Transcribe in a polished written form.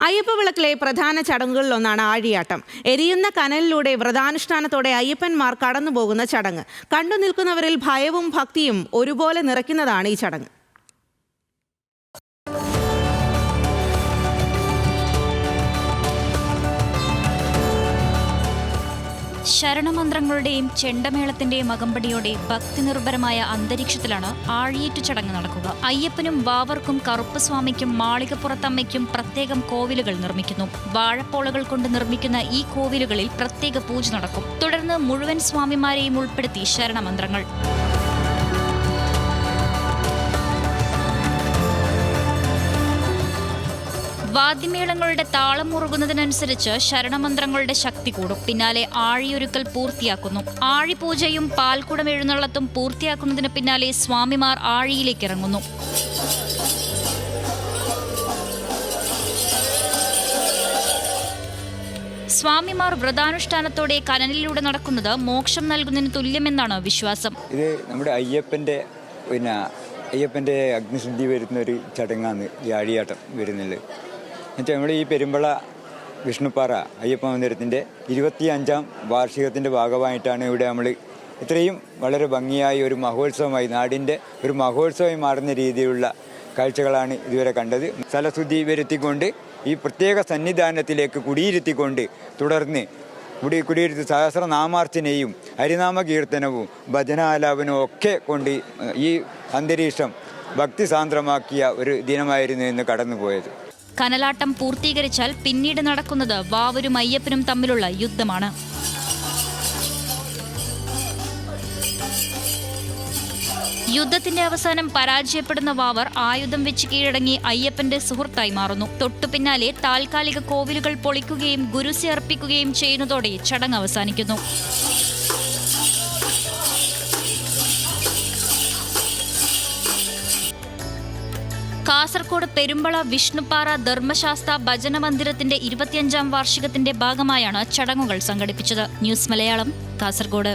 അയ്യപ്പവിളക്കിലെ പ്രധാന ചടങ്ങുകളിലൊന്നാണ് ആഴിയാട്ടം. എരിയുന്ന കനലിലൂടെ വ്രതാനുഷ്ഠാനത്തോടെ അയ്യപ്പന്മാർ കടന്നുപോകുന്ന ചടങ്ങ്. കണ്ടു നിൽക്കുന്നവരിൽ ഭയവും ഭക്തിയും ഒരുപോലെ നിറയ്ക്കുന്നതാണ് ഈ ചടങ്ങ്. ശരണമന്ത്രങ്ങളുടെയും ചെണ്ടമേളത്തിന്റെയും അകമ്പടിയോടെ ഭക്തിനിർഭരമായ അന്തരീക്ഷത്തിലാണ് ആഴിയേറ്റു ചടങ്ങ് നടക്കുക. അയ്യപ്പനും വാവർക്കും കറുപ്പസ്വാമിക്കും മാളികപ്പുറത്തമ്മയ്ക്കും പ്രത്യേകം കോവിലുകൾ നിർമ്മിക്കുന്നു. വാഴപ്പോളകൾ കൊണ്ട് നിർമ്മിക്കുന്ന ഈ കോവിലുകളിൽ പ്രത്യേക പൂജ നടക്കും. തുടർന്ന് മുഴുവൻ സ്വാമിമാരെയും ഉൾപ്പെടുത്തി ശരണമന്ത്രങ്ങൾ. വാദ്യമേളങ്ങളുടെ താളം മുറുകുന്നതിനനുസരിച്ച് ശരണമന്ത്രങ്ങളുടെ ശക്തി കൂടും. പിന്നാലെ ആഴിയൊരുക്കൽ പൂർത്തിയാക്കുന്നു. ആഴിപൂജയും പാൽക്കുടം എഴുന്നള്ളത്തും പൂർത്തിയാക്കുന്നതിന് പിന്നാലെ സ്വാമിമാർ ആഴിയിലേക്ക് ഇറങ്ങുന്നു. സ്വാമിമാർ വ്രതാനുഷ്ഠാനത്തോടെ കനലിലൂടെ നടക്കുന്നത് മോക്ഷം നൽകുന്നതിന് തുല്യമെന്നാണ് വിശ്വാസം. ഇത് നമ്മുടെ അയ്യപ്പൻ്റെ അഗ്നിശുദ്ധി വരുന്ന ഒരു ചടങ്ങാണ് ഈ ആഴിയാട്ടം വരുന്നത്. എന്നുവെച്ചാൽ നമ്മൾ ഈ പെരുമ്പള വിഷ്ണുപ്പാറ അയ്യപ്പ മന്ദിരത്തിൻ്റെ 25ാം വാർഷികത്തിൻ്റെ ഭാഗമായിട്ടാണ് ഇവിടെ നമ്മൾ ഇത്രയും വളരെ ഭംഗിയായി ഒരു മഹോത്സവമായി, നാടിൻ്റെ ഒരു മഹോത്സവമായി മാറുന്ന രീതിയിലുള്ള കാഴ്ചകളാണ് ഇതുവരെ കണ്ടത്. സ്ഥലശുദ്ധി വരുത്തിക്കൊണ്ട് ഈ പ്രത്യേക സന്നിധാനത്തിലേക്ക് കുടിയിരുത്തിക്കൊണ്ട് തുടർന്ന് കുടിയിരുത്തി സഹസ്രനാമാർച്ചനയും ഹരിനാമ കീർത്തനവും ഭജനാലാപനവും ഒക്കെ കൊണ്ട് ഈ അന്തരീക്ഷം ഭക്തിസാന്ദ്രമാക്കിയ ഒരു ദിനമായിരുന്നു ഇന്ന് കടന്നുപോയത്. കനലാട്ടം പൂർത്തീകരിച്ചാൽ പിന്നീട് നടക്കുന്നത് വാവരും അയ്യപ്പനും തമ്മിലുള്ള യുദ്ധമാണ്. യുദ്ധത്തിന്റെ അവസാനം പരാജയപ്പെടുന്ന വാവർ ആയുധം വെച്ച് കീഴടങ്ങി അയ്യപ്പന്റെ സുഹൃത്തായി മാറുന്നു. തൊട്ടു പിന്നാലെ താൽക്കാലിക കോവിലുകൾ പൊളിക്കുകയും ഗുരുസി അർപ്പിക്കുകയും ചെയ്യുന്നതോടെ ചടങ്ങ് അവസാനിക്കുന്നു. കാസർഗോഡ് പെരുമ്പള വിഷ്ണുപ്പാറ ധർമ്മശാസ്ത്ര ഭജന മന്ദിരത്തിന്റെ 25ാം വാർഷികത്തിന്റെ ഭാഗമായാണ് ചടങ്ങുകൾ സംഘടിപ്പിച്ചത്. ന്യൂസ് മലയാളം, കാസർഗോഡ്.